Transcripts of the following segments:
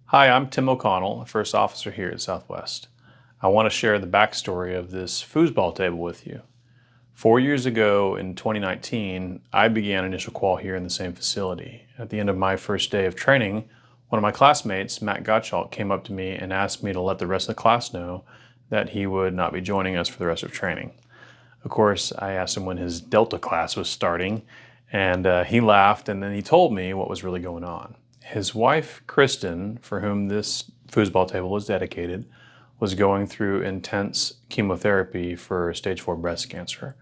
Hi, I'm Tim O'Connell, a first officer here at Southwest. I want to share the backstory of this foosball table with you. 4 years ago in 2019, I began initial qual here in the same facility. At the end of my first day of training, one of my classmates, Matt Gottschalk, came up to me and asked me to let the rest of the class know that he would not be joining us for the rest of training. Of course, I asked him when his Delta class was starting, and he laughed, and then he told me what was really going on. His wife, Kristen, for whom this foosball table was dedicated, was going through intense chemotherapy for stage 4 breast cancer.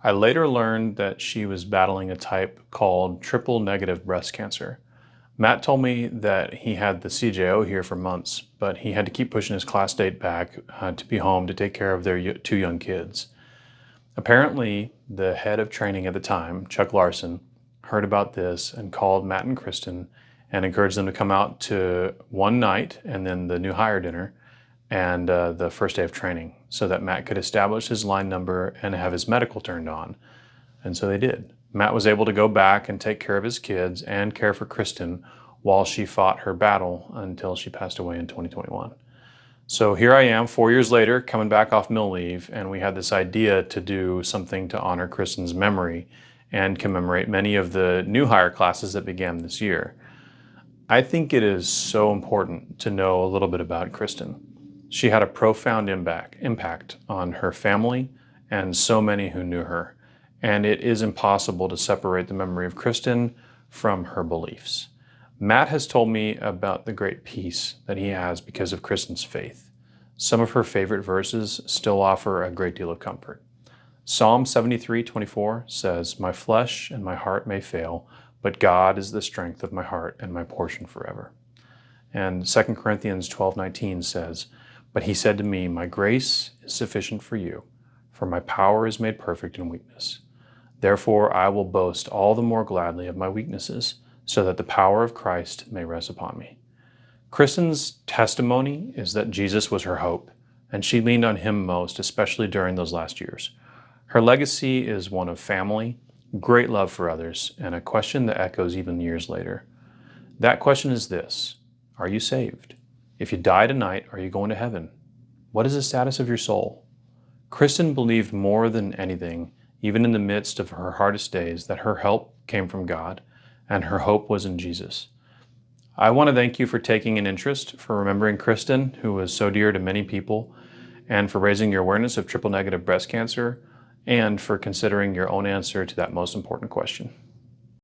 I later learned that she was battling a type called triple negative breast cancer. Matt told me that he had the CJO here for months, but he had to keep pushing his class date back to be home to take care of their two young kids. Apparently, the head of training at the time, Chuck Larson, heard about this and called Matt and Kristen and encouraged them to come out to one night and then the new hire dinner and the first day of training so that Matt could establish his line number and have his medical turned on. And so they did. Matt was able to go back and take care of his kids and care for Kristen while she fought her battle until she passed away in 2021. So here I am 4 years later, coming back off mill leave, and we had this idea to do something to honor Kristen's memory and commemorate many of the new hire classes that began this year. I think it is so important to know a little bit about Kristen. She had a profound impact on her family and so many who knew her, and it is impossible to separate the memory of Kristen from her beliefs. Matt has told me about the great peace that he has because of Kristen's faith. Some of her favorite verses still offer a great deal of comfort. Psalm 73:24 says, "My flesh and my heart may fail, but God is the strength of my heart and my portion forever." And 2 Corinthians 12:19 says, "But he said to me, my grace is sufficient for you, for my power is made perfect in weakness. Therefore I will boast all the more gladly of my weaknesses, so that the power of Christ may rest upon me." Kristen's testimony is that Jesus was her hope, and she leaned on him most, especially during those last years. Her legacy is one of family, great love for others, and a question that echoes even years later. That question is this: are you saved? If you die tonight, are you going to heaven? What is the status of your soul? Kristen believed more than anything, even in the midst of her hardest days, that her help came from God, and her hope was in Jesus. I want to thank you for taking an interest, for remembering Kristen, who was so dear to many people, and for raising your awareness of triple negative breast cancer, and for considering your own answer to that most important question.